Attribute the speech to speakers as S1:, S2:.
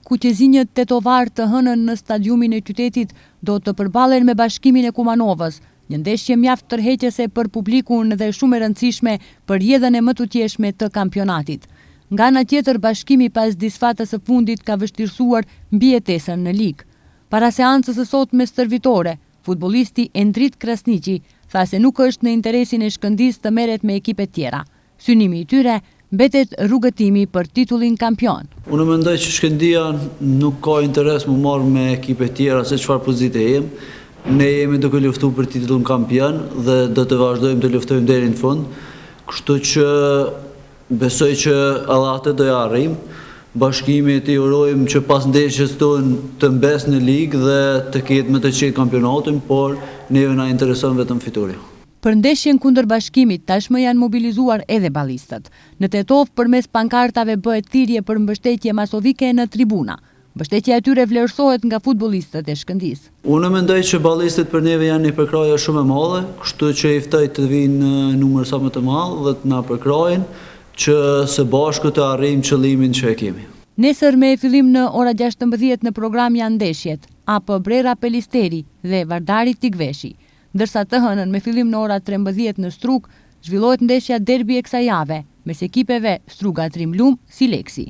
S1: kuqezinjët tetovar të hënën në stadiumin e qytetit do të përballen me Bashkimin e Kumanovës, një ndeshje mjaft tërheqëse për publikun dhe shumë e rëndësishme për rrjedhën e më tutjeshme të kampionatit. Nga ana tjetër, Bashkimi pas disfatës së fundit ka vështirësuar mbijetesën në ligë. Para seancës së sotme stërvitore, futbollisti Endrit Krasniqi tha se nuk është në interesin e Shkëndijës të merret me ekipe tjera. Synimi i tyre mbetet rrugëtimi për titullin kampion.
S2: Unë mendoj që Shkëndija nuk ka interes më marrë me ekipe tjera se çfarë pozite jem. Ne jemi duke luftuar për titullin kampion dhe do të vazhdojmë të luftojmë deri në fund. Kështu që besoj që Allahet do ja arrijmë. Bashkimi të urojmë që pas ndeshjes tonë të mbes në ligë dhe të ketë më të qetë kampionatin, por neve na intereson vetëm fitoria.
S1: Për ndeshjen kundër Bashkimit tashmë janë mobilizuar edhe ballistët. Në Tetov përmes pankartave bëhet thirrje për mbështetje masovike në tribuna. Mbështetja e tyre vlerësohet nga futbollistët e Shkëndijës.
S2: Unë mendoj që ballistët për neve janë një përkrahje shumë e madhe, kështu që i ftoj të vinë në numër sa më të madh dhe të na përkrajnë që së bashku të arrijmë qëllimin që e kemi.
S1: Nesër me fillim në ora 16 në program janë ndeshjet AP Brera Pelisteri dhe Vardari Tigveshi, ndërsa të hënën me fillim në ora 13 në Strug zhvillohet ndeshja derbi e kësaj jave mes ekipeve Struga Trimlum si Leksi.